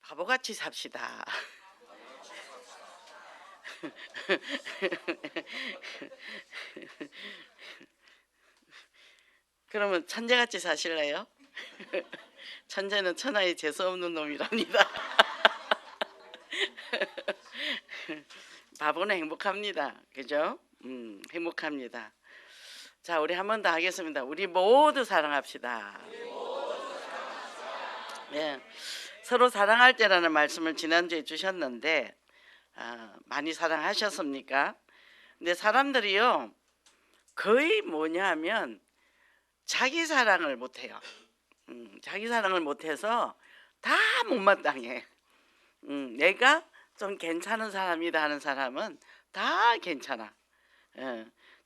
바보같이 삽시다. 그러면 천재같이 사실래요? 천재는 천하에 재수없는 놈이랍니다. 바보는 행복합니다. 그죠? 행복합니다. 자, 우리 한 번 더 하겠습니다. 우리 모두 사랑합시다. 네, 서로 사랑할 때라는 말씀을 지난주에 주셨는데 많이 사랑하셨습니까? 근데 사람들이요 거의 뭐냐 하면 자기 사랑을 못해요. 자기 사랑을 못해서 다 못마땅해. 내가 좀 괜찮은 사람이다 하는 사람은 다 괜찮아.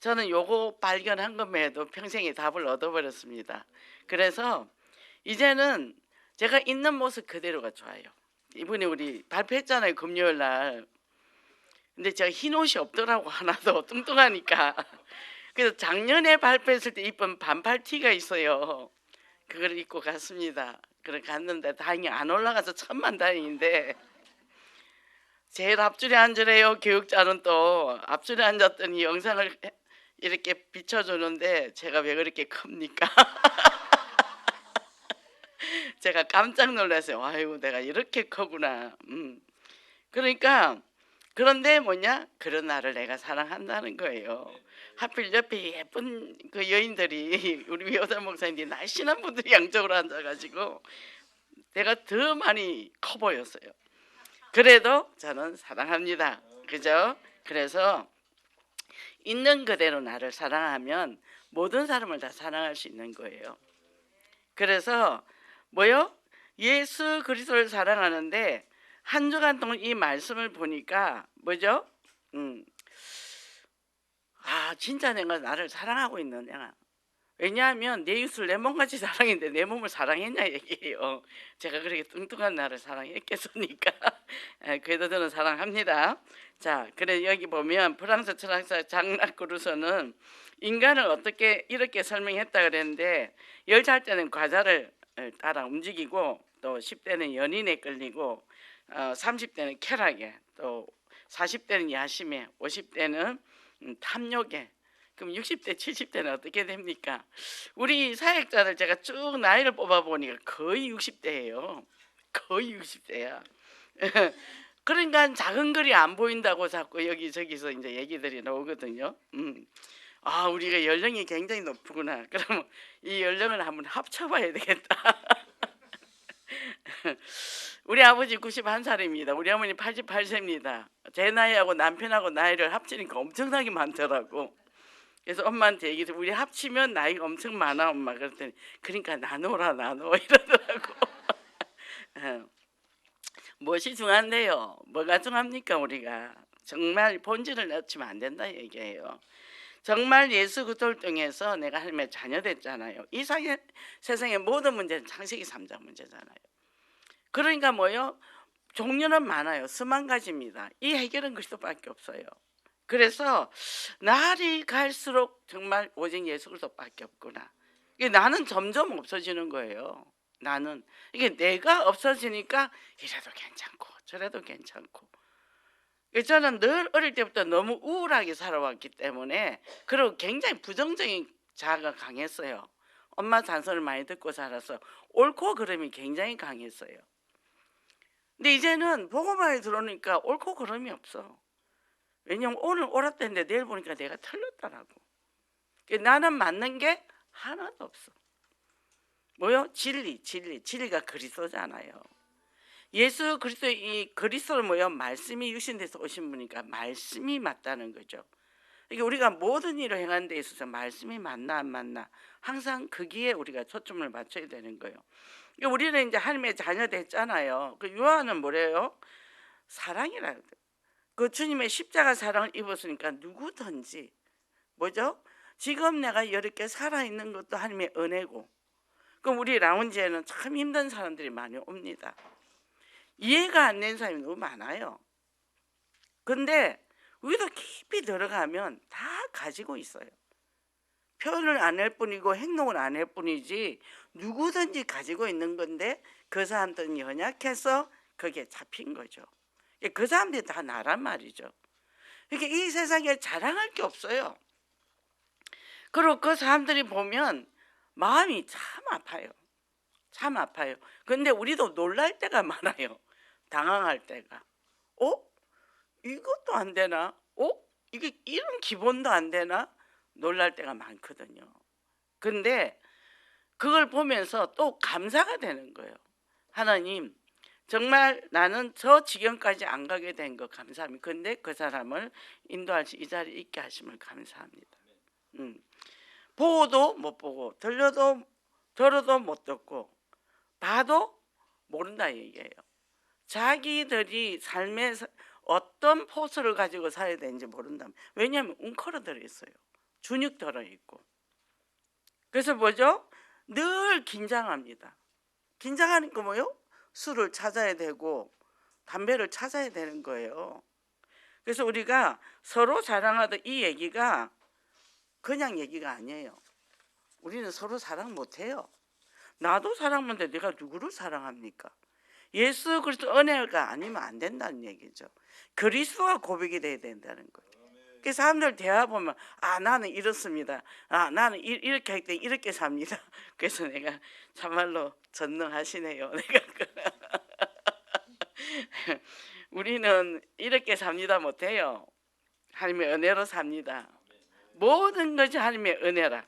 저는 요거 발견한 것만 해도 평생의 답을 얻어버렸습니다. 그래서 이제는 제가 있는 모습 그대로가 좋아요. 이번에 우리 발표했잖아요, 금요일 날. 근데 제가 흰 옷이 없더라고, 하나도. 뚱뚱하니까. 그래서 작년에 발표했을 때 입은 반팔 티가 있어요. 그걸 입고 갔습니다. 그래 갔는데 다행히 안 올라가서 천만다행인데, 제일 앞줄에 앉으래요. 교육자는 또 앞줄에 앉았더니 영상을 이렇게 비춰주는데 제가 왜 그렇게 큽니까? 제가 깜짝 놀랐어요. 아이고, 내가 이렇게 크구나. 그러니까 그런데 뭐냐, 그런 나를 내가 사랑한다는 거예요. 하필 옆에 예쁜 그 여인들이 우리 여자 목사님들이 날씬한 분들이 양쪽으로 앉아가지고 내가 더 많이 커 보였어요. 그래도 저는 사랑합니다. 그죠? 그래서 있는 그대로 나를 사랑하면 모든 사람을 다 사랑할 수 있는 거예요. 그래서 뭐요? 예수 그리스도를 사랑하는데 한 주간 동안 이 말씀을 보니까 뭐죠? 진짜 내가 나를 사랑하고 있느냐. 왜냐하면 내 이웃을 내 몸같이 사랑했는데 내 몸을 사랑했냐 얘기예요. 제가 그렇게 뚱뚱한 나를 사랑했겠습니까? 그래도 저는 사랑합니다. 자, 그래 여기 보면 프랑스 철학자 장 락 루소는 인간을 어떻게 이렇게 설명했다 그랬는데 10살 때는 과자를 따라 움직이고 또 10대는 연인에 끌리고 30대는 쾌락에 또 40대는 야심에 50대는 탐욕에 그럼 60대 70대는 어떻게 됩니까? 우리 사역자들 제가 쭉 나이를 뽑아보니까 거의 60대예요. 거의 60대야. 그러니까 작은 글이 안 보인다고 자꾸 여기저기서 이제 얘기들이 나오거든요. 우리가 연령이 굉장히 높구나. 그러면 이 연령을 한번 합쳐봐야 되겠다. 우리 아버지 91살입니다. 우리 어머니 88세입니다. 제 나이하고 남편하고 나이를 합치니까 엄청나게 많더라고. 그래서 엄마한테 얘기해서 우리 합치면 나이가 엄청 많아 엄마. 그랬더니 그러니까 나눠라 나눠 이러더라고. 무엇이 중요한데요? 뭐가 중요합니까? 우리가 정말 본질을 놓치면 안 된다 얘기예요. 정말 예수 그리스도를 통해서 내가 하나님의 자녀 됐잖아요. 이 세상의 모든 문제는 창세기 3장 문제잖아요. 그러니까 뭐요? 종류는 많아요. 수만 가지입니다. 이 해결은 그리스도밖에 없어요. 그래서 날이 갈수록 정말 오직 예수 그리스도밖에 없구나. 이게 나는 점점 없어지는 거예요. 나는 이게 내가 없어지니까 이래도 괜찮고 저래도 괜찮고. 저는 늘 어릴 때부터 너무 우울하게 살아왔기 때문에 그리고 굉장히 부정적인 자아가 강했어요. 엄마 잔소리를 많이 듣고 살아서 옳고 그름이 굉장히 강했어요. 근데 이제는 복음화에 들어오니까 옳고 그름이 없어. 왜냐면 오늘 옳았다는데 내일 보니까 내가 틀렸더라고. 나는 맞는 게 하나도 없어. 뭐요? 진리가 그리스도잖아요. 예수 그리스도 이 그리스도를 뭐요? 말씀이 육신돼서 오신 분이니까 말씀이 맞다는 거죠. 이게 우리가 모든 일을 행하는 데 있어서 말씀이 맞나 안 맞나 항상 거기에 우리가 초점을 맞춰야 되는 거예요. 우리는 이제 하나님의 자녀 됐잖아요. 그 요한은 뭐래요? 사랑이라. 그 주님의 십자가 사랑을 입었으니까 누구든지 뭐죠? 지금 내가 이렇게 살아있는 것도 하나님의 은혜고. 그럼 우리 라운지에는 참 힘든 사람들이 많이 옵니다. 이해가 안 되는 사람이 너무 많아요. 근데 우리도 깊이 들어가면 다 가지고 있어요. 표현을 안 할 뿐이고 행동을 안 할 뿐이지 누구든지 가지고 있는 건데 그 사람들은 연약해서 거기에 잡힌 거죠. 그 사람들이 다 나란 말이죠. 이렇게 이 세상에 자랑할 게 없어요. 그리고 그 사람들이 보면 마음이 참 아파요. 참 아파요. 근데 우리도 놀랄 때가 많아요. 당황할 때가. 이것도 안 되나? 이게 이런 기본도 안 되나? 놀랄 때가 많거든요. 근데 그걸 보면서 또 감사가 되는 거예요. 하나님, 정말 나는 저 지경까지 안 가게 된 거 감사합니다. 근데 그 사람을 인도하시 이 자리에 있게 하심을 감사합니다. 보고도 못 보고 들어도 못 듣고 봐도 모른다 얘기예요. 자기들이 삶의 어떤 포스를 가지고 살아야 되는지 모른다. 왜냐하면 웅크러들어 있어요. 주눅 들어 있고. 그래서 뭐죠? 늘 긴장합니다. 긴장하는 거 뭐요? 술을 찾아야 되고 담배를 찾아야 되는 거예요. 그래서 우리가 서로 자랑하던 이 얘기가 그냥 얘기가 아니에요. 우리는 서로 사랑 못해요. 나도 사랑 못해 내가 누구를 사랑합니까? 예수 그리스도 은혜가 아니면 안 된다는 얘기죠. 그리스도가 고백이 돼야 된다는 거예요. 그 사람들 대화 보면 나는 이렇습니다. 나는 이렇게 할 때 이렇게 삽니다. 그래서 내가 참말로 전능하시네요. 내가 우리는 이렇게 삽니다 못해요. 하나님의 은혜로 삽니다. 모든 것이 하나님의 은혜라.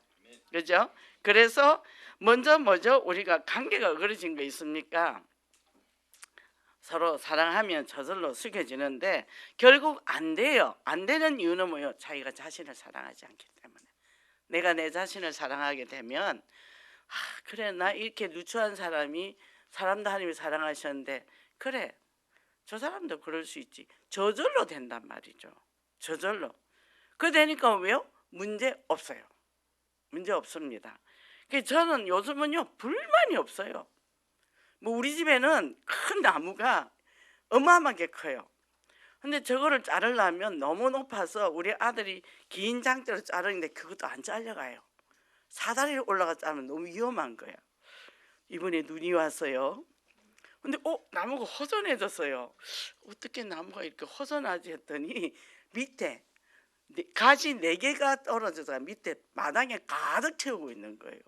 그죠? 그래서 먼저 뭐죠? 우리가 관계가 어그러진 거 있습니까? 서로 사랑하면 저절로 숙여지는데 결국 안 돼요. 안 되는 이유는 뭐예요? 자기가 자신을 사랑하지 않기 때문에. 내가 내 자신을 사랑하게 되면 그래 나 이렇게 누추한 사람도 하나님이 사랑하셨는데 그래 저 사람도 그럴 수 있지. 저절로 된단 말이죠. 저절로. 그 되니까 왜요? 문제 없어요. 문제 없습니다. 저는 요즘은요 불만이 없어요. 뭐 우리 집에는 큰 나무가 어마어마하게 커요. 근데 저거를 자르려면 너무 높아서 우리 아들이 긴 장대로 자르는데 그것도 안 잘려가요. 사다리를 올라가 자르면 너무 위험한 거야. 이번에 눈이 왔어요. 근데 나무가 허전해졌어요. 어떻게 나무가 이렇게 허전하지 했더니 밑에 가지 4개가 떨어져서 밑에 마당에 가득 채우고 있는 거예요.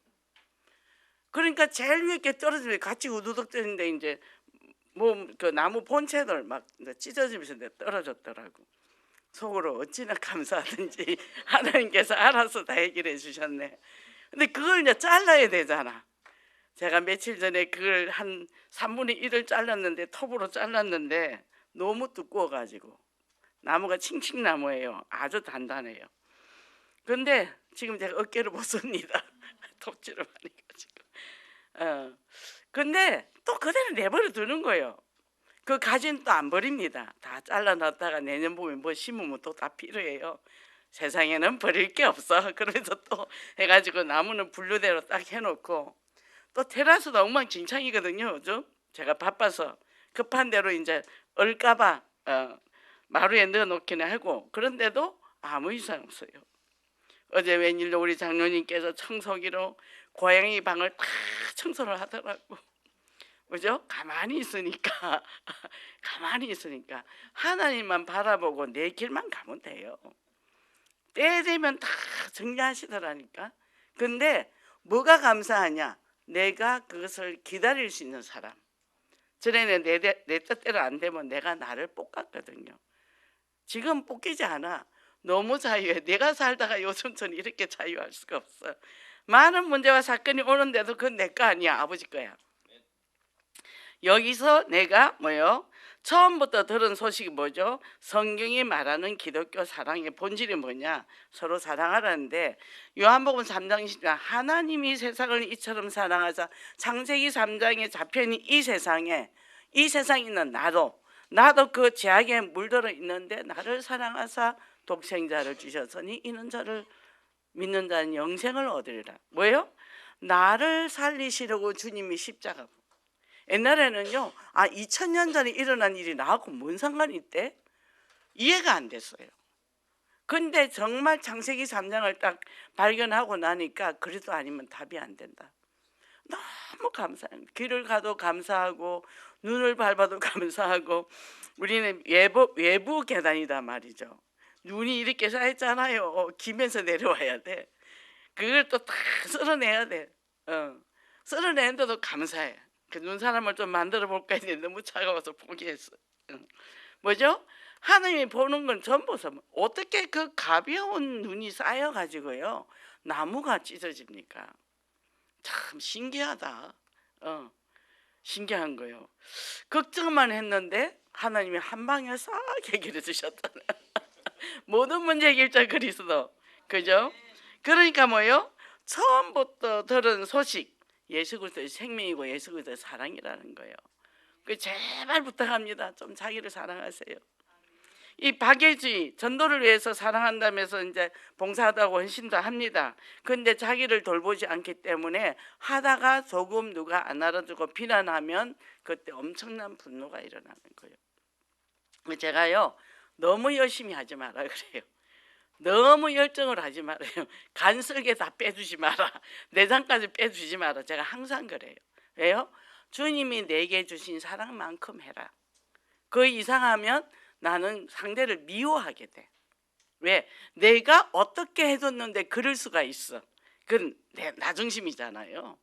그러니까 제일 위에 게 떨어지면 같이 우두둑 떨리는데 이제 뭐 그 나무 본체들 막 찢어지면서 떨어졌더라고. 속으로 어찌나 감사하든지 하나님께서 알아서 다 해결해 주셨네. 근데 그걸 이제 잘라야 되잖아. 제가 며칠 전에 그걸 한 3분의 1을 잘랐는데 톱으로 잘랐는데 너무 두꺼워가지고 나무가 칭칭나무예요. 아주 단단해요. 근데 지금 제가 어깨를 못 씁니다. 톱질을 많이 가지고. 근데 또 그대로 내버려 두는 거예요. 그 가지는 또 안 버립니다. 다 잘라놨다가 내년 봄에 뭐 심으면 또 다 필요해요. 세상에는 버릴 게 없어. 그래서 또 해가지고 나무는 분류대로 딱 해놓고 또 테라스도 엉망진창이거든요. 요즘 제가 바빠서 급한 대로 이제 얼까봐 마루에 넣어놓기는 하고 그런데도 아무 이상 없어요. 어제 웬일로 우리 장로님께서 청소기로 고양이 방을 다 청소를 하더라고. 그죠? 가만히 있으니까 가만히 있으니까 하나님만 바라보고 내 길만 가면 돼요. 때 되면 다 정리하시더라니까. 근데 뭐가 감사하냐? 내가 그것을 기다릴 수 있는 사람. 전에는 내 뜻대로 안 되면 내가 나를 볶았거든요. 지금 볶이지 않아. 너무 자유해. 내가 살다가 요즘처럼 이렇게 자유할 수가 없어. 많은 문제와 사건이 오는데도 그건 내 거 아니야. 아버지 거야. 여기서 내가 뭐요? 처음부터 들은 소식이 뭐죠? 성경이 말하는 기독교 사랑의 본질이 뭐냐? 서로 사랑하라는데 요한복음 3장 10절 하나님이 세상을 이처럼 사랑하사 창세기 3장에 잡혀있는 이 세상에 있는 나도 그 죄악에 물들어 있는데 나를 사랑하사 독생자를 주셨으니 이는 저를 믿는 자는 영생을 얻으리라. 뭐예요? 나를 살리시려고 주님이 십자가. 옛날에는요 2000년 전에 일어난 일이 나하고 뭔 상관이 있대? 이해가 안 됐어요. 근데 정말 창세기 3장을 딱 발견하고 나니까 그리스도 아니면 답이 안 된다. 너무 감사합니다. 길을 가도 감사하고 눈을 밟아도 감사하고 우리는 외부 계단이다 말이죠. 눈이 이렇게 쌓였잖아요. 기면서 내려와야 돼. 그걸 또 다 쓸어내야 돼. 쓸어내는데도 감사해. 그 눈 사람을 좀 만들어 볼까 했는데 너무 차가워서 포기했어. 뭐죠? 하나님이 보는 건 전부 선. 어떻게 그 가벼운 눈이 쌓여 가지고요 나무가 찢어집니까? 참 신기하다. 신기한 거예요. 걱정만 했는데 하나님이 한 방에 싹 해결해 주셨다. 모든 문제 해결자 그리스도. 그죠? 그러니까 뭐요? 처음부터 들은 소식, 예수 그리스도의 생명이고 예수 그리스도의 사랑이라는 거예요. 그 제발 부탁합니다. 좀 자기를 사랑하세요. 이 박예주의 전도를 위해서 사랑한다면서 이제 봉사하다고 헌신도 합니다. 그런데 자기를 돌보지 않기 때문에 하다가 조금 누가 안 알아주고 비난하면 그때 엄청난 분노가 일어나는 거예요. 제가요 너무 열심히 하지 마라 그래요. 너무 열정을 하지 말아요. 간설계 다 빼주지 마라. 내장까지 빼주지 마라. 제가 항상 그래요. 왜요? 주님이 내게 주신 사랑만큼 해라. 그 이상하면 나는 상대를 미워하게 돼. 왜? 내가 어떻게 해줬는데 그럴 수가 있어. 그건 나 중심이잖아요.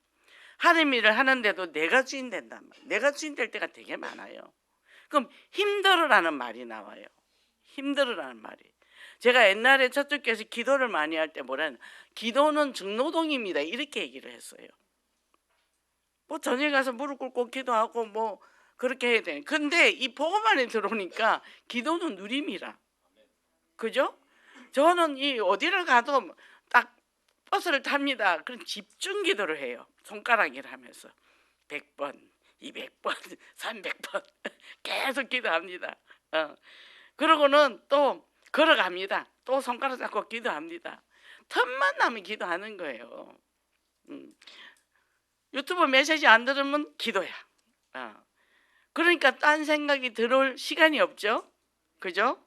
하나님 일을 하는데도 내가 주인 된단 말이에요. 내가 주인 될 때가 되게 많아요. 그럼 힘들어라는 말이 나와요. 힘들어라는 말이. 제가 옛날에 저쪽에서 기도를 많이 할 때 뭐라는, 기도는 중노동입니다 이렇게 얘기를 했어요. 뭐 저녁에 가서 무릎 꿇고 기도하고 뭐 그렇게 해야 돼. 근데 이 복음 안에 들어오니까 기도는 누림이라. 그죠? 저는 이 어디를 가도 딱 버스를 탑니다. 그럼 집중 기도를 해요. 손가락질 하면서 100번, 200번, 300번 계속 기도합니다. 그러고는 또 걸어갑니다. 또 손가락 잡고 기도합니다. 틈만 나면 기도하는 거예요. 유튜브 메시지 안 들으면 기도야. 그러니까 딴 생각이 들어올 시간이 없죠. 그죠?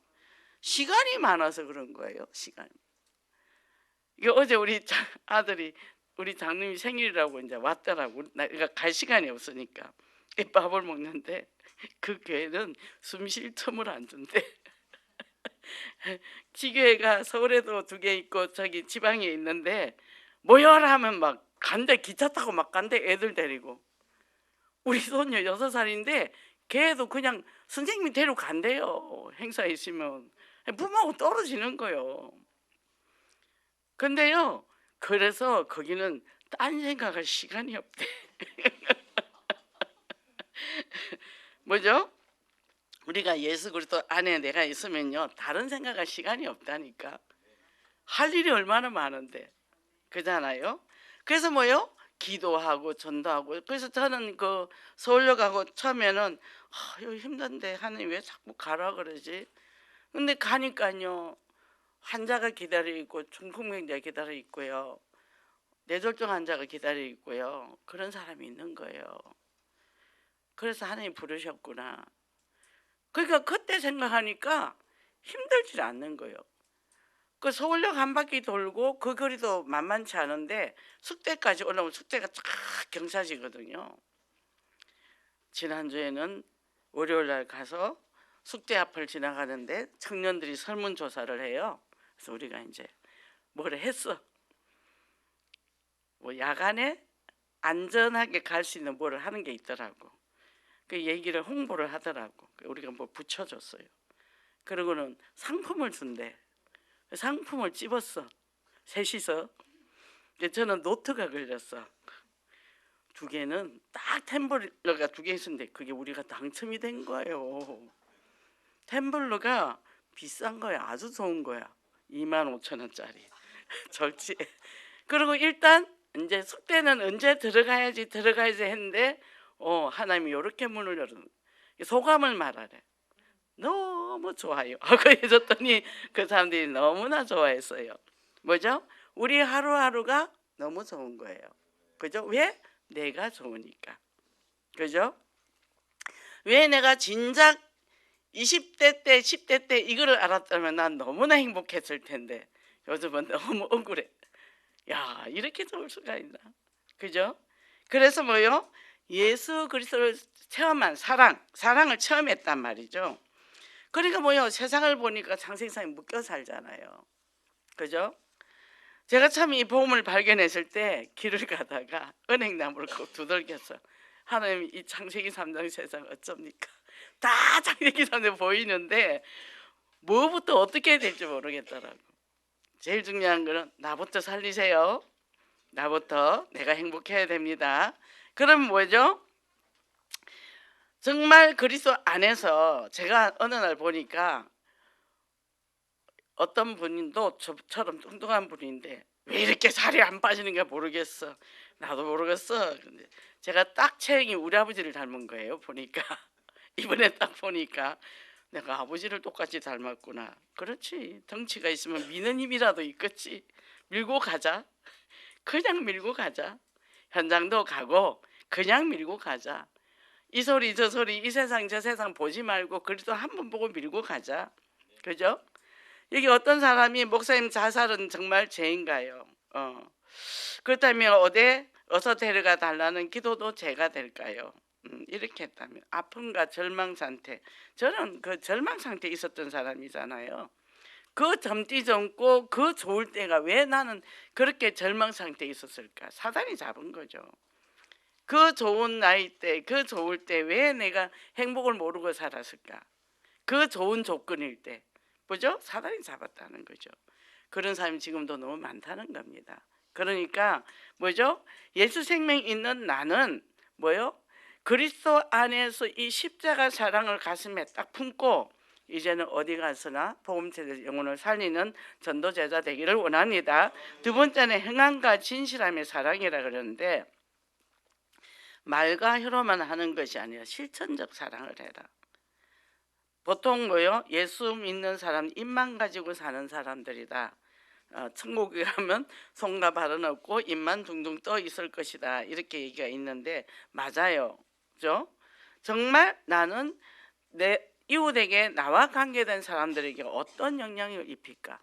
시간이 많아서 그런 거예요. 시간. 이게 어제 우리 아들이 우리 장님이 생일이라고 이제 왔더라고. 내가 갈 시간이 없으니까 밥을 먹는데 그 교회는 숨 쉴 틈을 안 준대. 지교회가 서울에도 2개 있고 저기 지방에 있는데 모여라 하면 막 간대. 기차 타고 막 간대. 애들 데리고. 우리 손녀 6살인데 걔도 그냥 선생님이 데려간대요. 행사에 있으면 부모하고 떨어지는 거예요. 근데요 그래서 거기는 딴 생각할 시간이 없대. 뭐죠? 우리가 예수 그리스도 안에 내가 있으면요 다른 생각할 시간이 없다니까. 할 일이 얼마나 많은데. 그잖아요. 그래서 뭐요? 기도하고 전도하고. 그래서 저는 그 서울역 가고 처음에는 여기 힘든데 하나님 왜 자꾸 가라 그러지? 근데 가니까요 환자가 기다리고 있고 중풍병자 기다리고 있고요 뇌졸중 환자가 기다리고 있고요 그런 사람이 있는 거예요. 그래서 하나님 부르셨구나. 그러니까 그때 생각하니까 힘들지 않는 거예요. 그 서울역 한 바퀴 돌고 그 거리도 만만치 않은데 숙대까지 올라오면 숙대가 쫙 경사지거든요. 지난주에는 월요일날 가서 숙대 앞을 지나가는데 청년들이 설문조사를 해요. 그래서 우리가 이제 뭐를 했어. 뭐 야간에 안전하게 갈 수 있는 뭐를 하는 게 있더라고. 그 얘기를 홍보를 하더라고. 우리가 뭐 붙여줬어요. 그러고는 상품을 준대. 상품을 찝었어. 셋이서. 저는 노트가 걸렸어. 2개는 딱 템블러가 2개 있었는데 그게 우리가 당첨이 된 거예요. 템블러가 비싼 거야. 아주 좋은 거야. 25,000원짜리. 절지. 그리고 일단 이제 숙대는 언제 들어가야지 했는데 하나님이 이렇게 문을 열어. 소감을 말하래. 너무 좋아요 하고 해줬더니 그 사람들이 너무나 좋아했어요. 뭐죠? 우리 하루하루가 너무 좋은 거예요. 그죠? 왜? 내가 좋으니까. 그죠? 왜 내가 진작 20대 때 10대 때 이거를 알았다면 난 너무나 행복했을 텐데 요즘은 너무 억울해. 야 이렇게 좋을 수가 있나. 그죠? 그래서 뭐요? 예수 그리스도를 체험한 사랑을 체험했단 말이죠. 그러니까 뭐요? 세상을 보니까 창세기상에 묶여 살잖아요. 그죠? 제가 참 이 복음을 발견했을 때 길을 가다가 은행나무를 꼭 두들겼어요. 하나님, 이 창세기 3장 세상 어쩝니까? 다 창세기 3장 보이는데 뭐부터 어떻게 해야 될지 모르겠더라고. 제일 중요한 거는 나부터 살리세요. 나부터 내가 행복해야 됩니다. 그럼 뭐죠? 정말 그리스도 안에서 제가 어느 날 보니까 어떤 분도 저처럼 뚱뚱한 분인데 왜 이렇게 살이 안 빠지는가 모르겠어. 나도 모르겠어. 근데 제가 딱 체형이 우리 아버지를 닮은 거예요. 보니까 이번에 딱 보니까 내가 아버지를 똑같이 닮았구나. 그렇지. 덩치가 있으면 미는 힘이라도 있겠지. 밀고 가자. 그냥 밀고 가자. 현장도 가고 그냥 밀고 가자. 이 소리 저 소리 이 세상 저 세상 보지 말고 그리스도 한 번 보고 밀고 가자. 그죠? 여기 어떤 사람이 목사님 자살은 정말 죄인가요? 그렇다면 어서 데려가 달라는 기도도 죄가 될까요? 이렇게 했다면 아픔과 절망 상태, 저는 그 절망 상태에 있었던 사람이잖아요. 그 점띠 젊고 그 좋을 때가 왜 나는 그렇게 절망 상태에 있었을까? 사단이 잡은 거죠. 그 좋은 나이 때, 그 좋을 때 왜 내가 행복을 모르고 살았을까? 그 좋은 조건일 때, 뭐죠? 사단이 잡았다는 거죠. 그런 사람이 지금도 너무 많다는 겁니다. 그러니까 뭐죠? 예수 생명 있는 나는 뭐요? 그리스도 안에서 이 십자가 사랑을 가슴에 딱 품고 이제는 어디 가서나 복음체의 영혼을 살리는 전도 제자 되기를 원합니다. 두 번째는 행함과 진실함의 사랑이라 그러는데 말과 혀로만 하는 것이 아니라 실천적 사랑을 해라. 보통 뭐요? 예수 믿는 사람 입만 가지고 사는 사람들이다. 천국에 가면 손과 발은 없고 입만 둥둥 떠 있을 것이다. 이렇게 얘기가 있는데 맞아요. 그죠? 정말 나는 내 이웃에게 나와 관계된 사람들에게 어떤 영향을 입힐까?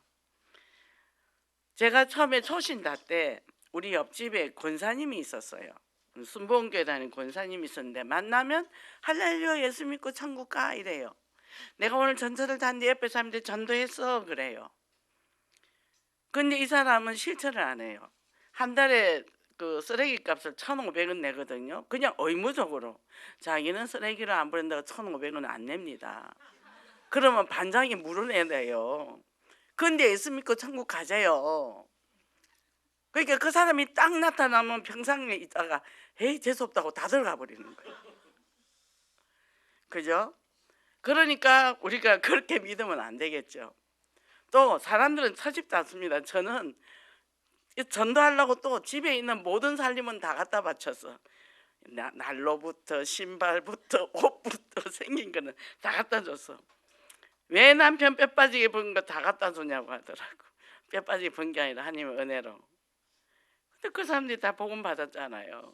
제가 처음에 초신다 때 우리 옆집에 권사님이 있었어요. 순복음교회 다니는 권사님이 있었는데 만나면 할렐루야 예수 믿고 천국 가 이래요. 내가 오늘 전철을 탔는데 옆에 사람들 전도했어 그래요. 근데 이 사람은 실천을 안 해요. 한 달에 그 쓰레기 값을 1,500원 내거든요. 그냥 의무적으로 자기는 쓰레기를 안 버린다고 1,500원 안 냅니다. 그러면 반장이 물어내야 돼요. 근데 예수 믿고 천국 가자요. 그러니까 그 사람이 딱 나타나면 평상에 있다가 에이 재수없다고 다 들어가 버리는 거예요. 그죠? 그러니까 우리가 그렇게 믿으면 안 되겠죠. 또 사람들은 처집다습니다. 저는 전도하려고 또 집에 있는 모든 살림은 다 갖다 바쳤어. 난로부터 신발부터 옷부터 생긴 거는 다 갖다 줬어. 왜 남편 뼈 빠지게 본 거 다 갖다 주냐고 하더라고. 뼈 빠지게 본 게 아니라 하나님의 은혜로. 근데 그 사람들이 다 복음 받았잖아요.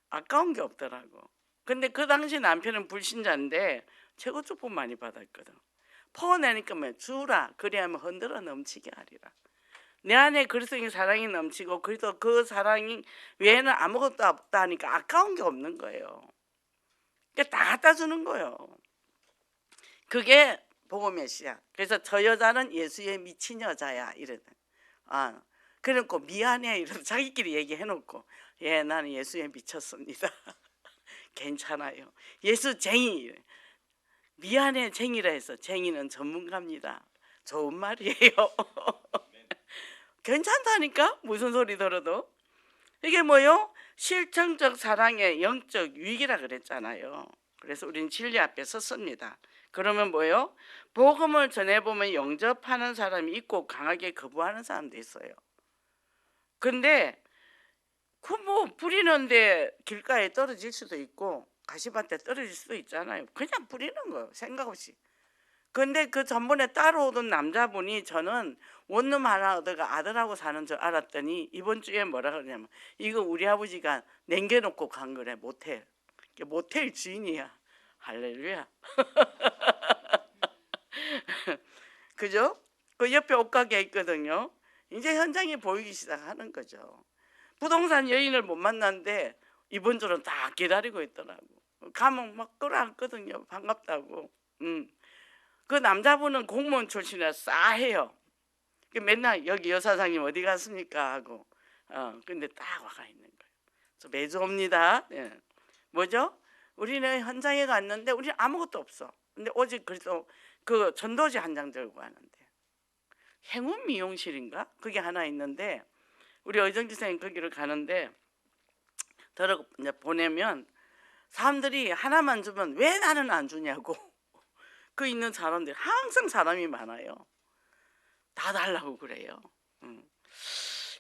아까운 게 없더라고. 근데 그 당시 남편은 불신자인데 최고 축복 많이 받았거든. 퍼내니까 뭐 주라 그리하면 흔들어 넘치게 하리라. 내 안에 그리스도의 사랑이 넘치고 그리스도 그 사랑이 외에는 아무것도 없다 하니까 아까운 게 없는 거예요. 그러니까 다 갖다 주는 거예요. 그게 복음의 시작. 그래서 저 여자는 예수에 미친 여자야 이러다. 그래놓고 미안해 이러면서 자기끼리 얘기해놓고 예 나는 예수에 미쳤습니다. 괜찮아요. 예수쟁이. 미안해 쟁이라 해서 쟁이는 전문가입니다. 좋은 말이에요. 괜찮다니까 무슨 소리 들어도. 이게 뭐요? 실천적 사랑의 영적 위기라 그랬잖아요. 그래서 우리는 진리 앞에 섰습니다. 그러면 뭐요? 복음을 전해보면 영접하는 사람이 있고 강하게 거부하는 사람도 있어요. 근데 그 뭐 뿌리는데 길가에 떨어질 수도 있고 가시밭에 떨어질 수도 있잖아요. 그냥 뿌리는 거예요. 생각 없이. 근데 그 전번에 따라오던 남자분이 저는 원룸 하나 얻어가 아들하고 사는 줄 알았더니 이번 주에 뭐라 그러냐면 이거 우리 아버지가 남겨놓고 간 거래. 모텔. 모텔 주인이야. 할렐루야. 그죠? 그 옆에 옷가게 있거든요. 이제 현장에 보이기 시작하는 거죠. 부동산 여인을 못 만났는데 이번 주는 딱 기다리고 있더라고. 가면 막 끌어안거든요. 반갑다고. 그 남자분은 공무원 출신이라 싸해요. 맨날 여기 여사장님 어디 갔습니까 하고 근데 딱 와가 있는 거예요. 그래서 매주 옵니다. 예. 뭐죠? 우리는 현장에 갔는데 우리는 아무것도 없어. 근데 오직 그래서 그 전도지 한 장 들고 가는데 행운 미용실인가? 그게 하나 있는데 우리 의정지 선생님 거기를 가는데 들어 이제 보내면 사람들이 하나만 주면 왜 나는 안 주냐고 그 있는 사람들 항상 사람이 많아요. 다 달라고 그래요.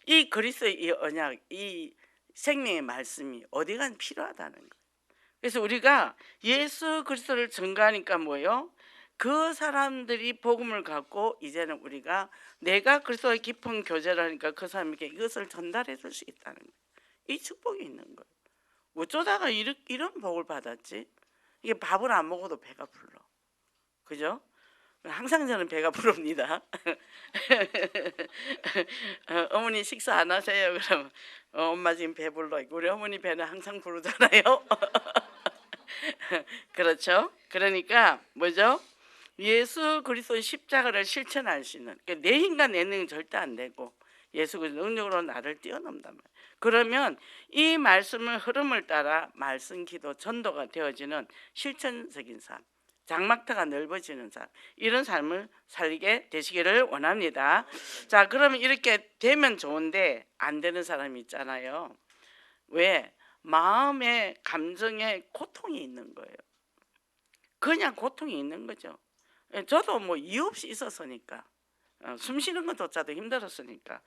이 그리스도의 이 언약, 이 생명의 말씀이 어디간 필요하다는 거예요. 그래서 우리가 예수 그리스도를 증거하니까 뭐예요? 그 사람들이 복음을 갖고 이제는 우리가 내가 그리스도의 깊은 교제를 하니까 그 사람에게 이것을 전달해 줄 수 있다는 거예요. 이 축복이 있는 거예요. 어쩌다가 이런 복을 받았지? 이게 밥을 안 먹어도 배가 불러. 그죠? 항상 저는 배가 부릅니다. 어머니 식사 안 하세요? 그럼 엄마 지금 배불러. 우리 어머니 배는 항상 부르잖아요. 그렇죠? 그러니까 뭐죠? 예수 그리스도의 십자가를 실천할 수 있는 그러니까 내 힘과 내 능력은 절대 안 되고 예수 그리스도 능력으로 나를 뛰어넘단 말이에요. 그러면 이 말씀을 흐름을 따라 말씀, 기도, 전도가 되어지는 실천적인 삶, 장막터가 넓어지는 삶, 이런 삶을 살게 되시기를 원합니다. 자, 그러면 이렇게 되면 좋은데 안 되는 사람이 있잖아요. 왜? 마음에 감정에 고통이 있는 거예요. 그냥 고통이 있는 거죠. 저도 뭐 이유 없이 있었으니까 숨 쉬는 것조차도 힘들었으니까.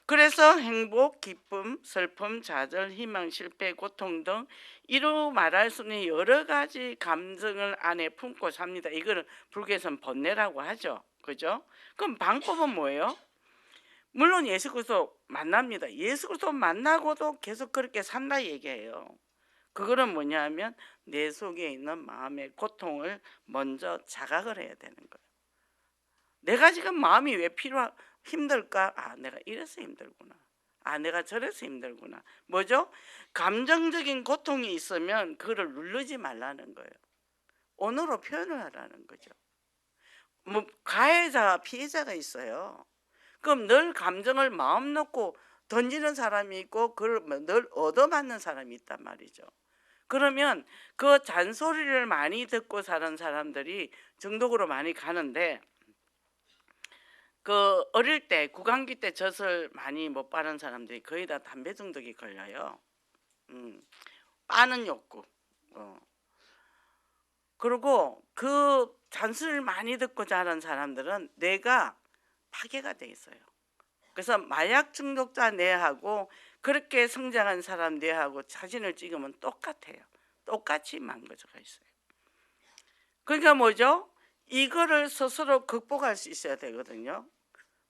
그래서 행복, 기쁨, 슬픔, 좌절, 희망, 실패, 고통 등 이루 말할 수 없는 여러 가지 감정을 안에 품고 삽니다. 이거를 불교에서는 번뇌라고 하죠. 그죠? 그럼 방법은 뭐예요? 물론 예수 그리스도 만납니다. 예수 그리스도 만나고도 계속 그렇게 산다 얘기예요. 그거는 뭐냐면 내 속에 있는 마음의 고통을 먼저 자각을 해야 되는 거예요. 내가 지금 마음이 왜 힘들까? 아, 내가 이래서 힘들구나. 아, 내가 저래서 힘들구나. 뭐죠? 감정적인 고통이 있으면 그거를 누르지 말라는 거예요. 언어로 표현을 하라는 거죠. 뭐 가해자와 피해자가 있어요. 그럼 늘 감정을 마음 놓고 던지는 사람이 있고 그걸 늘 얻어맞는 사람이 있단 말이죠. 그러면 그 잔소리를 많이 듣고 사는 사람들이 정독으로 많이 가는데 그 어릴 때 구강기 때 젖을 많이 못 바른 사람들이 거의 다 담배 중독이 걸려요. 빠는 욕구. 그리고 그 잔소리를 많이 듣고 자란 사람들은 뇌가 파괴가 돼 있어요. 그래서 마약 중독자 뇌하고 그렇게 성장한 사람 뇌하고 사진을 찍으면 똑같아요. 똑같이 망가져가 있어요. 그러니까 뭐죠? 이거를 스스로 극복할 수 있어야 되거든요.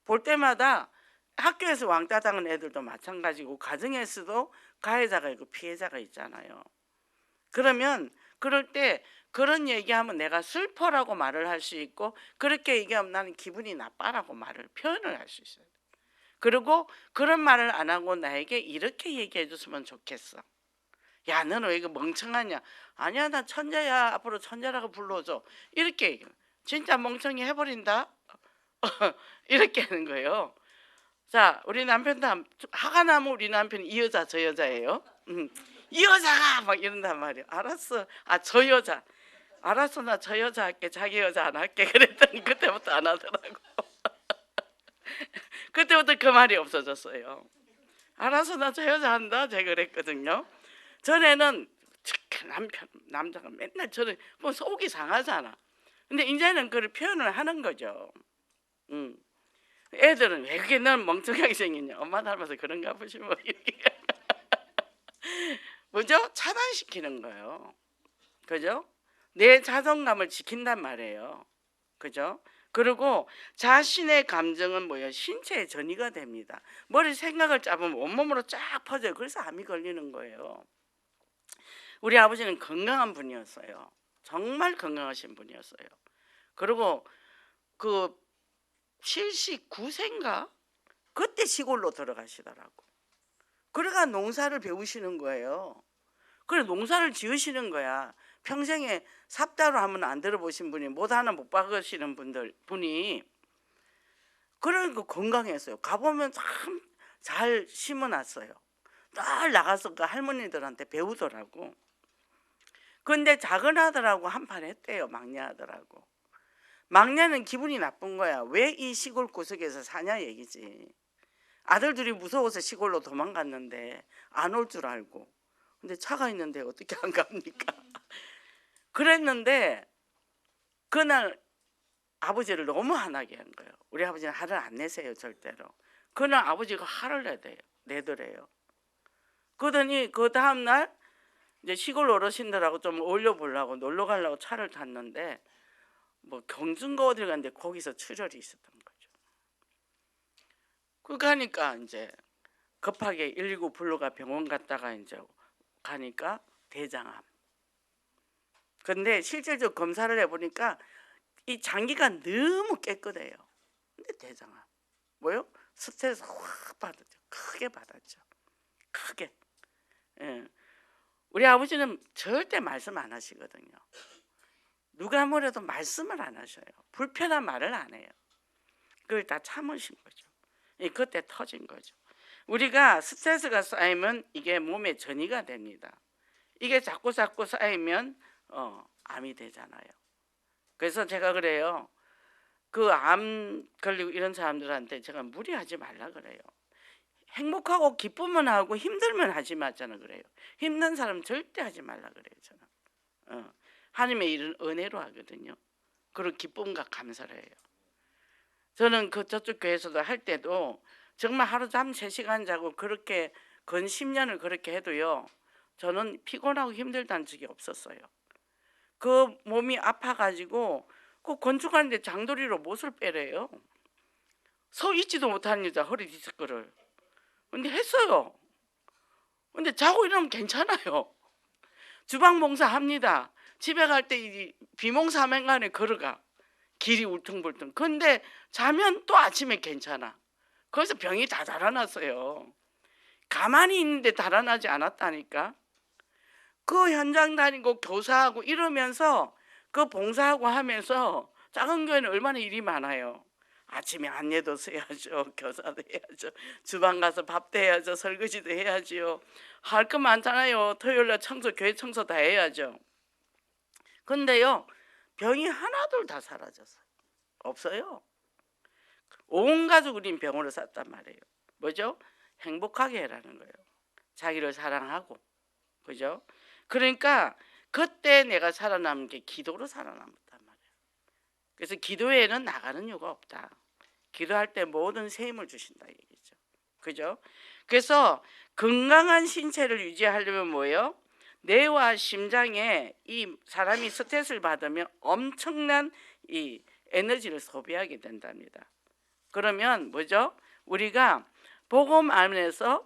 볼 때마다 학교에서 왕따 당한 애들도 마찬가지고 가정에서도 가해자가 있고 피해자가 있잖아요. 그러면 그럴 때 그런 얘기하면 내가 슬퍼라고 말을 할 수 있고 그렇게 얘기하면 나는 기분이 나빠라고 표현을 할 수 있어요. 그리고 그런 말을 안 하고 나에게 이렇게 얘기해 줬으면 좋겠어. 야, 너는 왜 이거 멍청하냐? 아니야, 나 천재야. 앞으로 천재라고 불러줘. 이렇게 얘기해. 진짜 멍청이 해버린다. 이렇게 하는 거예요. 자, 우리 남편도 화가 나면 우리 남편이 이 여자 저 여자예요. 이 여자가 막 이런단 말이에요. 알았어. 아, 저 여자. 알았어, 나 저 여자 할게. 자기 여자 안 할게. 그랬더니 그때부터 안 하더라고. 그때부터 그 말이 없어졌어요. 알았어, 나 저 여자 한다. 제가 그랬거든요. 전에는 남자가 맨날 저를 뭐 속이 상하잖아. 근데 이제는 그걸 표현을 하는 거죠. 애들은 왜 그게 넌 멍청하게 생겼냐? 엄마 닮아서 그런가 보시 뭐 이렇게 뭐죠? 차단시키는 거예요. 그죠? 내 자존감을 지킨단 말이에요. 그죠? 그리고 자신의 감정은 뭐예요? 신체의 전이가 됩니다. 머리 생각을 잡으면 온몸으로 쫙 퍼져요. 그래서 암이 걸리는 거예요. 우리 아버지는 건강한 분이었어요. 정말 건강하신 분이었어요. 그리고 그 79세인가? 그때 시골로 들어가시더라고. 그래가 농사를 배우시는 거예요. 그래 농사를 지으시는 거야. 평생에 삽다로 하면 안 들어보신 분이 못 하나 못 박으시는 분이 그러니까 건강했어요. 가보면 참 잘 심어놨어요. 늘 나가서 그 할머니들한테 배우더라고. 근데 작은 아들하고 한판 했대요. 막내 아들하고. 막내는 기분이 나쁜 거야. 왜 이 시골 구석에서 사냐 얘기지. 아들들이 무서워서 시골로 도망갔는데 안 올 줄 알고. 근데 차가 있는데 어떻게 안 갑니까? 그랬는데 그날 아버지를 너무 화나게 한 거예요. 우리 아버지는 화를 안 내세요 절대로. 그날 아버지가 화를 내더래요. 그러더니 그 다음날 이제 시골 어르신들하고 좀 어울려 보려고 놀러 가려고 차를 탔는데 뭐 경주인가 어딜 갔는데 거기서 출혈이 있었던 거죠. 그 가니까 이제 급하게 119 불러가 병원 갔다가 이제 가니까 대장암. 근데 실질적 검사를 해보니까 이 장기가 너무 깨끗해요. 근데 대장암. 뭐요? 스트레스 확 받았죠. 크게 받았죠. 크게. 예. 우리 아버지는 절대 말씀 안 하시거든요. 누가 뭐래도 말씀을 안 하셔요. 불편한 말을 안 해요. 그걸 다 참으신 거죠. 그때 터진 거죠. 우리가 스트레스가 쌓이면 이게 몸에 전이가 됩니다. 이게 자꾸 쌓이면 암이 되잖아요. 그래서 제가 그래요. 그 암 걸리고 이런 사람들한테 제가 무리하지 말라 그래요. 행복하고 기쁘면 하고 힘들면 하지 말자는 그래요. 힘든 사람 절대 하지 말라 그래요. 저는 하나님의 일은 은혜로 하거든요. 그리고 기쁨과 감사를 해요. 저는 그 저쪽 교회에서도 할 때도 정말 하루 잠 3시간 자고 그렇게 근 10년을 그렇게 해도요. 저는 피곤하고 힘들다는 적이 없었어요. 그 몸이 아파가지고 그 건축하는데 장도리로 못을 빼래요. 서 있지도 못하는 여자 허리 디스크를. 근데 했어요. 근데 자고 일어나면 괜찮아요. 주방 봉사 합니다. 집에 갈 때 비몽사몽간에 걸어가. 길이 울퉁불퉁. 근데 자면 또 아침에 괜찮아. 그래서 병이 다 달아났어요. 가만히 있는데 달아나지 않았다니까. 그 현장 다니고 교사하고 이러면서 그 봉사하고 하면서 작은 교회는 얼마나 일이 많아요. 아침에 안내도 써야죠. 교사도 해야죠. 주방 가서 밥도 해야죠. 설거지도 해야죠. 할 거 많잖아요. 토요일날 교회 청소 다 해야죠. 근데요. 병이 하나둘 다 사라졌어요. 없어요. 온 가족 우린 병으로 쌌단 말이에요. 뭐죠? 행복하게 해라는 거예요. 자기를 사랑하고. 그죠? 그러니까 그때 내가 살아남은 게 기도로 살아남았단 말이에요. 그래서 기도에는 나가는 이유가 없다. 기도할 때 모든 새 힘을 주신다 얘기죠. 그죠? 그래서 건강한 신체를 유지하려면 뭐예요? 뇌와 심장에 이 사람이 스트레스를 받으면 엄청난 이 에너지를 소비하게 된답니다. 그러면 뭐죠? 우리가 복음 안에서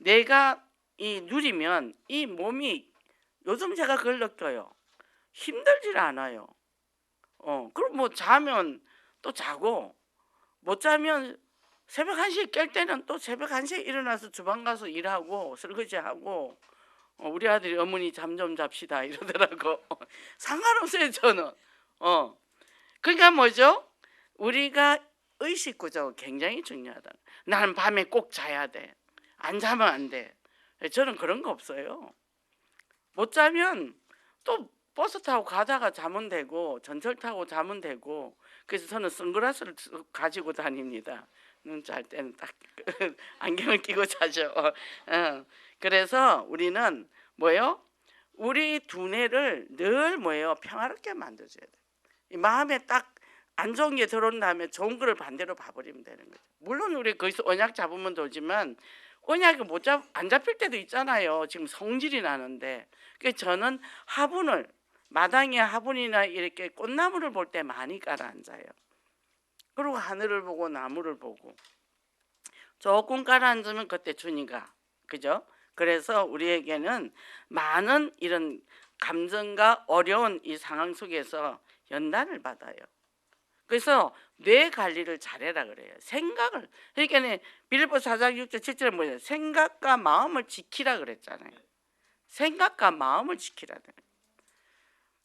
내가 누리면 이 몸이 요즘 제가 그걸 느껴요. 힘들질 않아요. 그럼 뭐 자면 또 자고 못 자면 새벽 1시에 깰 때는 또 새벽 1시에 일어나서 주방 가서 일하고 설거지하고 우리 아들이 어머니 잠 좀 잡시다 이러더라고. 상관없어요 저는. 그러니까 뭐죠? 우리가 의식구조가 굉장히 중요하다. 나는 밤에 꼭 자야 돼. 안 자면 안 돼. 저는 그런 거 없어요. 못 자면 또 버스 타고 가다가 자면 되고 전철 타고 자면 되고. 그래서 저는 선글라스를 가지고 다닙니다. 눈 잘 때는 딱 안경을 끼고 자죠. 그래서 우리는 뭐예요? 우리 두뇌를 늘 뭐예요? 평화롭게 만들어줘야 돼. 이 마음에 딱 안 좋은 게 들어온 다음에 좋은 거를 반대로 봐버리면 되는 거죠. 물론 우리 거기서 언약 잡으면 되지만 언약이 안 잡힐 때도 있잖아요. 지금 성질이 나는데. 그래서 저는 화분을 마당에 화분이나 이렇게 꽃나무를 볼 때 많이 깔아앉아요. 그리고 하늘을 보고 나무를 보고 조금 깔아앉으면 그때 주니까 그죠? 그래서 우리에게는 많은 이런 감정과 어려운 이 상황 속에서 연단을 받아요. 그래서 뇌 관리를 잘해라 그래요. 생각을. 그러니까 빌립보 4장 6절 7절에 뭐예요? 생각과 마음을 지키라 그랬잖아요. 생각과 마음을 지키라.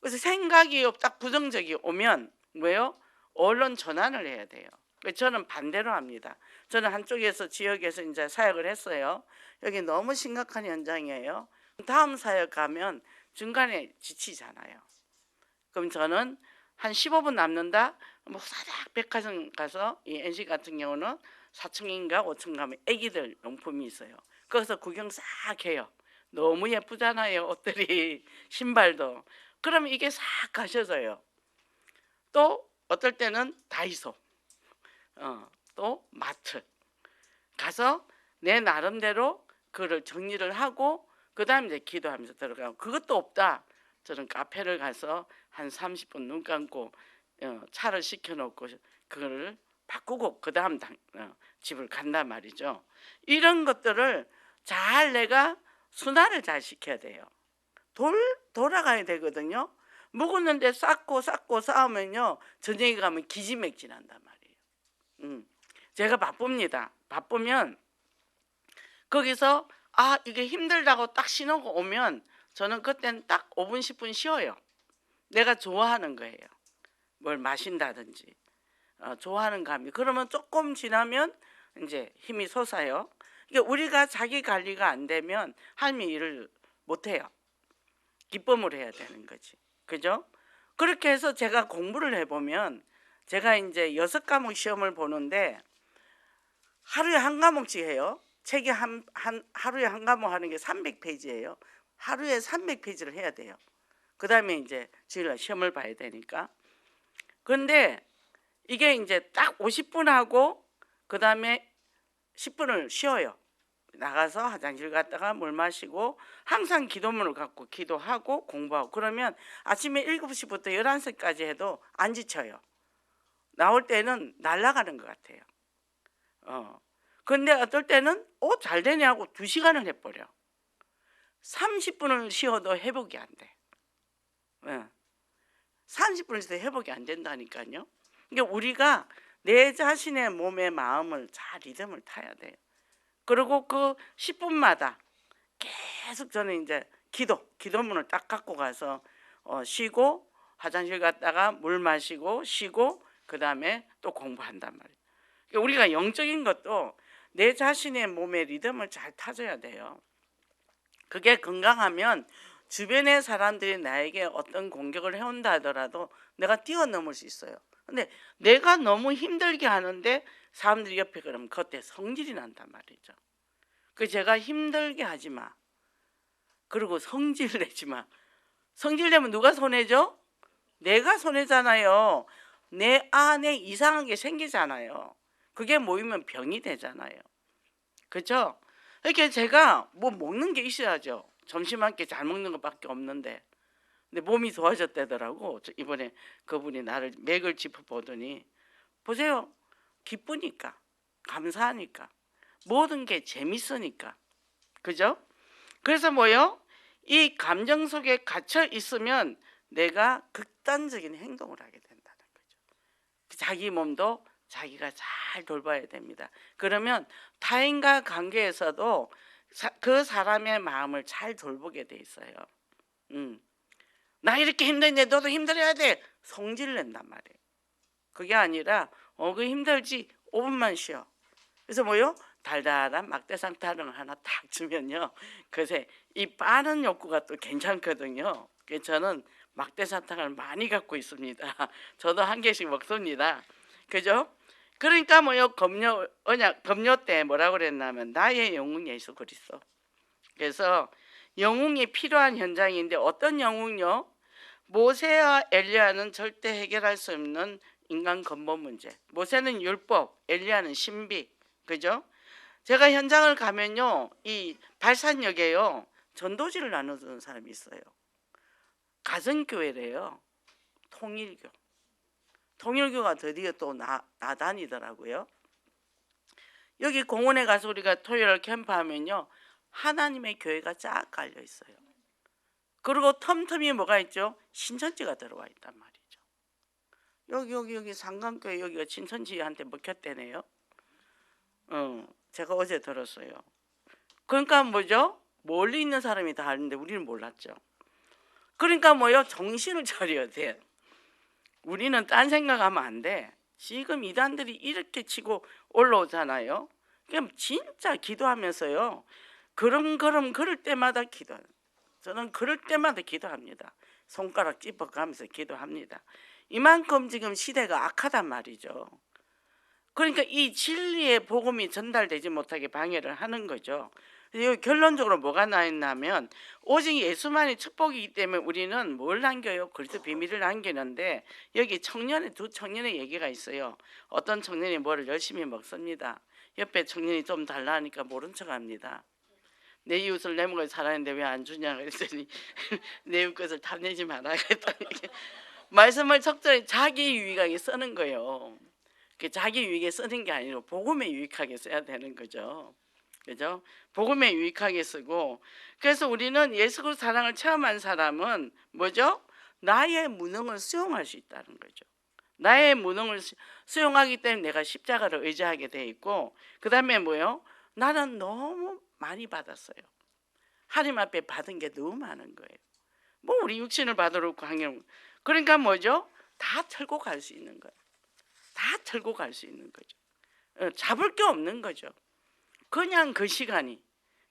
그래서 생각이 딱 부정적이 오면 뭐예요? 언론 전환을 해야 돼요. 저는 반대로 합니다. 저는 한쪽에서 지역에서 이제 사역을 했어요. 여기 너무 심각한 현장이에요. 다음 사역 가면 중간에 지치잖아요. 그럼 저는 한 15분 남는다. 뭐 사닥 백화점 가서 이 NC 같은 경우는 4층인가 5층 가면 애기들 용품이 있어요. 거기서 구경 싹 해요. 너무 예쁘잖아요. 옷들이 신발도. 그러면 이게 싹 가셔져요. 또 어떨 때는 다이소, 또 마트 가서 내 나름대로 그걸 정리를 하고 그 다음에 이제 기도하면서 들어가고, 그것도 없다. 저는 카페를 가서 한 30분 눈 감고 차를 시켜놓고 그거를 바꾸고 그 다음 집을 간단 말이죠. 이런 것들을 잘 내가 순환을 잘 시켜야 돼요. 돌아가야 되거든요. 묵었는데 쌓고 쌓으면요, 저녁에 가면 기지맥진한단 말이에요. 제가 바쁩니다. 바쁘면 거기서 이게 힘들다고 딱 신호가 오면 저는 그때는 딱 5분 10분 쉬어요. 내가 좋아하는 거예요. 뭘 마신다든지 좋아하는 감이. 그러면 조금 지나면 이제 힘이 솟아요. 이게 우리가 자기 관리가 안 되면 삶의 일을 못 해요. 기쁨을 해야 되는 거지. 그죠? 그렇게 해서 제가 공부를 해보면, 제가 이제 6과목 시험을 보는데 하루에 한 과목씩 해요. 책이 하루에 한 과목 하는 게 300페이지예요. 하루에 300페이지를 해야 돼요. 그 다음에 이제 주일날 시험을 봐야 되니까. 그런데 이게 이제 딱 50분 하고 그 다음에 10분을 쉬어요. 나가서 화장실 갔다가 물 마시고 항상 기도문을 갖고 기도하고 공부하고, 그러면 아침에 7시부터 11시까지 해도 안 지쳐요. 나올 때는 날아가는 것 같아요. 근데 어떨 때는 잘 되냐 하고 2시간을 해버려. 30분을 쉬어도 회복이 안 돼. 30분을 쉬어도 회복이 안 된다니까요. 그러니까 우리가 내 자신의 몸의 마음을 잘 리듬을 타야 돼요. 그리고 그 10분마다 계속 저는 이제 기도문을 딱 갖고 가서 쉬고 화장실 갔다가 물 마시고 쉬고 그 다음에 또 공부한단 말이에요. 그러니까 우리가 영적인 것도 내 자신의 몸의 리듬을 잘 타줘야 돼요. 그게 건강하면 주변의 사람들이 나에게 어떤 공격을 해온다 하더라도 내가 뛰어넘을 수 있어요. 근데 내가 너무 힘들게 하는데 사람들이 옆에 그러면 그때 성질이 난단 말이죠. 그 제가 힘들게 하지 마. 그리고 성질 내지 마. 성질 내면 누가 손해죠? 내가 손해잖아요. 내 안에 이상한 게 생기잖아요. 그게 모이면 병이 되잖아요. 그렇죠? 이렇게 제가 뭐 먹는 게 있어야죠. 점심 한 끼 잘 먹는 것밖에 없는데. 근데 몸이 좋아졌다더라고. 이번에 그분이 나를 맥을 짚어보더니, 보세요. 기쁘니까, 감사하니까, 모든 게 재밌으니까. 그죠? 그래서 뭐요? 이 감정 속에 갇혀 있으면 내가 극단적인 행동을 하게 된다는 거죠. 자기 몸도 자기가 잘 돌봐야 됩니다. 그러면 타인과 관계에서도 그 사람의 마음을 잘 돌보게 돼 있어요. 나 이렇게 힘든데 너도 힘들어야 돼. 성질 낸단 말이에요. 그게 아니라 그 힘들지 5분만 쉬어. 그래서 뭐요? 달달한 막대상 타령을 하나 딱 주면요, 그새 이 빠른 욕구가 또 괜찮거든요. 그래서 저는 막대사탕을 많이 갖고 있습니다. 저도 한 개씩 먹습니다. 그죠? 그러니까 뭐요, 검려 때 뭐라고 그랬냐면 나의 영웅 예수 그리스도. 그래서 영웅이 필요한 현장인데 어떤 영웅요? 모세와 엘리야는 절대 해결할 수 없는 인간 근본 문제. 모세는 율법, 엘리야는 신비. 그죠? 제가 현장을 가면요, 이 발산역에요, 전도지를 나눠주는 사람이 있어요. 가정교회래요. 통일교가 드디어 또 나다니더라고요. 여기 공원에 가서 우리가 토요일 캠프하면요, 하나님의 교회가 쫙 깔려 있어요. 그리고 텀텀이 뭐가 있죠? 신천지가 들어와 있단 말이죠. 여기 상강교회 여기가 신천지한테 먹혔대네요. 제가 어제 들었어요. 그러니까 뭐죠? 멀리 있는 사람이 다 아는데 우리는 몰랐죠. 그러니까 뭐요? 정신을 차려야 돼. 우리는 딴 생각하면 안 돼. 지금 이단들이 이렇게 치고 올라오잖아요. 그럼 진짜 기도하면서요. 그럼 그럴 때마다 기도해요. 저는 그럴 때마다 기도합니다. 손가락 찝어가면서 기도합니다. 이만큼 지금 시대가 악하단 말이죠. 그러니까 이 진리의 복음이 전달되지 못하게 방해를 하는 거죠. 여기 결론적으로 뭐가 나있냐면 오직 예수만이 축복이기 때문에 우리는 뭘 남겨요? 그리스도 비밀을 남기는데 여기 두 청년의 얘기가 있어요. 어떤 청년이 뭐를 열심히 먹습니다. 옆에 청년이 좀 달라 하니까 모른 척합니다. 내 이웃을 내 먹을 사랑인데 왜 안 주냐 그랬더니 내 이웃 것을 탐내지 마라 그랬더니 말씀을 적절히 자기 유익하게 쓰는 거예요. 자기 유익에 쓰는 게 아니라 복음에 유익하게 써야 되는 거죠. 그죠? 복음에 유익하게 쓰고, 그래서 우리는 예수 그리스도 사랑을 체험한 사람은 뭐죠? 나의 무능을 수용할 수 있다는 거죠. 나의 무능을 수용하기 때문에 내가 십자가를 의지하게 돼 있고, 그 다음에 뭐요? 나는 너무 많이 받았어요. 하나님 앞에 받은 게 너무 많은 거예요. 뭐 우리 육신을 받으러 강연, 그러니까 뭐죠? 다 털고 갈 수 있는 거예요. 다 털고 갈 수 있는 거죠. 잡을 게 없는 거죠. 그냥 그 시간이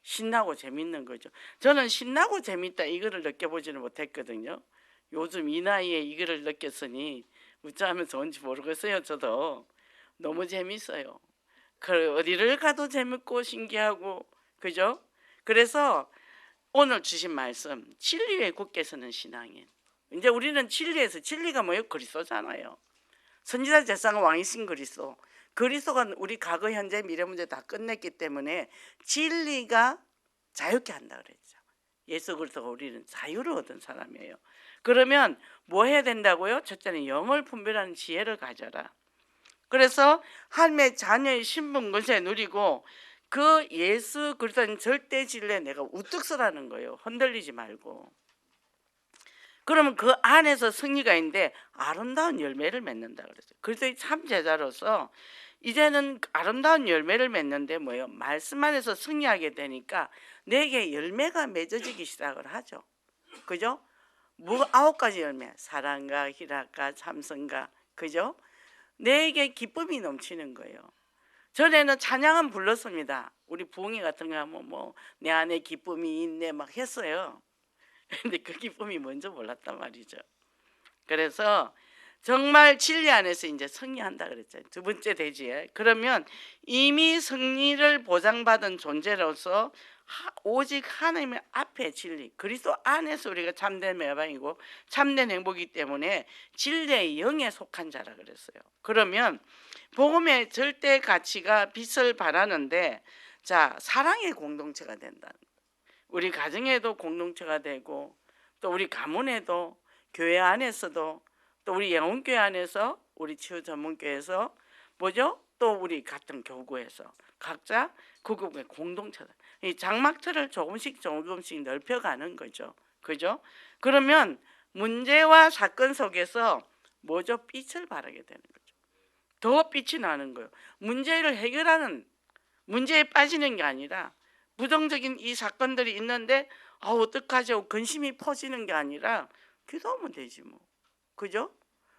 신나고 재밌는 거죠. 저는 신나고 재밌다 이거를 느껴보지는 못했거든요. 요즘 이 나이에 이거를 느꼈으니 어쩌면서 온지 모르겠어요. 저도 너무 재밌어요. 어디를 가도 재밌고 신기하고, 그죠? 그래서 오늘 주신 말씀, 진리에 굳게 서는 신앙인. 이제 우리는 진리에서, 진리가 뭐예요? 그리스도잖아요. 선지자 제사장 왕이신 그리스도. 그리스도가 우리 과거 현재 미래 문제 다 끝냈기 때문에 진리가 자유케 한다 그랬죠. 예수 그리스도가 우리는 자유를 얻은 사람이에요. 그러면 뭐 해야 된다고요? 첫째는 영을 분별하는 지혜를 가져라. 그래서 하나님의 자녀의 신분 권세 누리고 그 예수 그리스도는 절대 진리에 내가 우뚝 서라는 거예요. 흔들리지 말고. 그러면 그 안에서 승리가 있는데 아름다운 열매를 맺는다 그랬어요. 그래서 참 제자로서 이제는 아름다운 열매를 맺는데 뭐예요? 말씀 안에서 승리하게 되니까 내게 열매가 맺어지기 시작을 하죠. 그죠? 뭐 9가지 열매, 사랑과 희락과 참선과, 그죠? 내게 기쁨이 넘치는 거예요. 전에는 찬양은 불렀습니다. 우리 부흥회 같은 거 하면 뭐 내 안에 기쁨이 있네 막 했어요. 근데 그 기쁨이 뭔지 몰랐단 말이죠. 그래서 정말 진리 안에서 이제 승리한다 그랬죠. 두 번째 대지에. 그러면 이미 승리를 보장받은 존재로서 오직 하나님의 앞에 진리, 그리스도 안에서 우리가 참된 매방이고 참된 행복이기 때문에 진리의 영에 속한 자라 그랬어요. 그러면 복음의 절대 가치가 빛을 발하는데, 자, 사랑의 공동체가 된다는 거예요. 우리 가정에도 공동체가 되고, 또 우리 가문에도, 교회 안에서도, 또 우리 영혼교회 안에서, 우리 치유전문교회에서, 뭐죠? 또 우리 같은 교구에서 각자 그룹의 공동체다. 이 장막틀을 조금씩 넓혀가는 거죠. 그죠? 그러면 문제와 사건 속에서 뭐죠? 빛을 발하게 되는 거죠. 더 빛이 나는 거예요. 문제를 해결하는, 문제에 빠지는 게 아니라 부정적인 이 사건들이 있는데 어떡하지 하고 근심이 퍼지는 게 아니라 기도하면 되지 뭐. 그죠?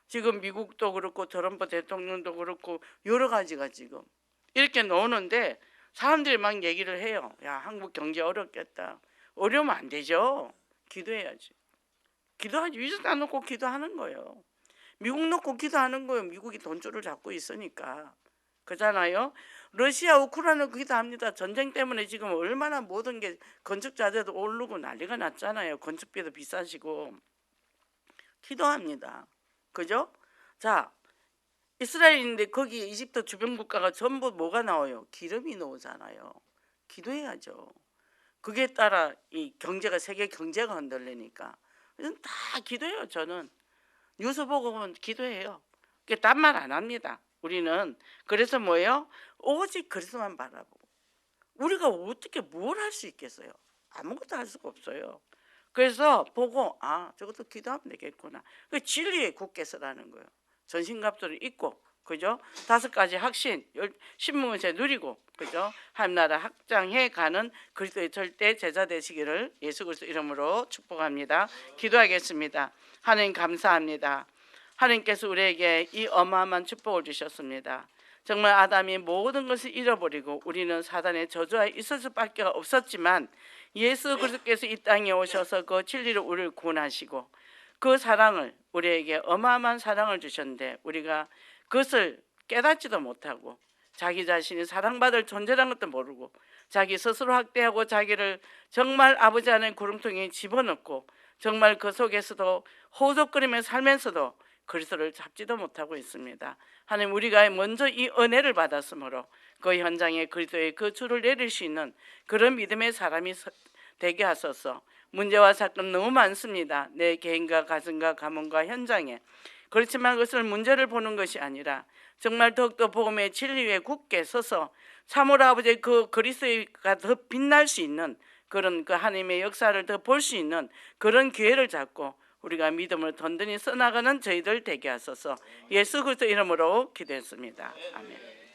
지금 미국도 그렇고 트럼프 대통령도 그렇고 여러 가지가 지금 이렇게 나오는데 사람들이 막 얘기를 해요. 야, 한국 경제 어렵겠다. 어려우면 안 되죠. 기도해야지. 기도하지. 위에다 놓고 기도하는 거예요. 미국 놓고 기도하는 거예요. 미국이 돈줄을 잡고 있으니까. 그잖아요. 러시아 우크라이나 기도합니다. 전쟁 때문에 지금 얼마나 모든 게 건축 자재도 오르고 난리가 났잖아요. 건축비도 비싸지고. 기도합니다. 그죠? 자, 이스라엘인데 거기 이집트 주변 국가가 전부 뭐가 나와요? 기름이 나오잖아요. 기도해야죠. 그게 따라 이 경제가, 세계 경제가 흔들리니까. 다 기도해요. 저는 뉴스 보고 보면 기도해요. 딴 말 안 합니다. 우리는. 그래서 뭐예요? 오직 그리스도만 바라보고. 우리가 어떻게 뭘 할 수 있겠어요? 아무것도 할 수가 없어요. 그래서 보고 저것도 기도하면 되겠구나. 그 진리에 굳게 서라는 거예요. 전신갑주를 입고 그죠? 5가지 확신, 신문세 누리고, 그죠? 하나님 나라 확장해 가는 그리스도의 절대 제자 되시기를 예수 그리스도 이름으로 축복합니다. 기도하겠습니다. 하나님 감사합니다. 하나님께서 우리에게 이 어마어마한 축복을 주셨습니다. 정말 아담이 모든 것을 잃어버리고 우리는 사단의 저주하에 있을 수밖에 없었지만 예수 그리스도께서 이 땅에 오셔서 그 진리로 우리를 구원하시고 그 사랑을 우리에게 어마어마한 사랑을 주셨는데 우리가 그것을 깨닫지도 못하고 자기 자신이 사랑받을 존재라는 것도 모르고 자기 스스로 학대하고 자기를 정말 아버지 안에 구름통에 집어넣고 정말 그 속에서도 호적거리며 살면서도 그리스도를 잡지도 못하고 있습니다. 하나님 우리가 먼저 이 은혜를 받았으므로 그 현장에 그리스도의 그 주를 내릴 수 있는 그런 믿음의 사람이 되게 하소서. 문제와 사건 너무 많습니다. 내 개인과 가정과 가문과 현장에. 그렇지만 그것을 문제를 보는 것이 아니라 정말 더욱더 복음의 진리 위에 굳게 서서 참으로 아버지의 그 그리스도가 더 빛날 수 있는 그런 그 하나님의 역사를 더 볼 수 있는 그런 기회를 잡고 우리가 믿음을 든든히 써나가는 저희들 되게 하소서. 예수 그리스도 이름으로 기도했습니다. 아멘.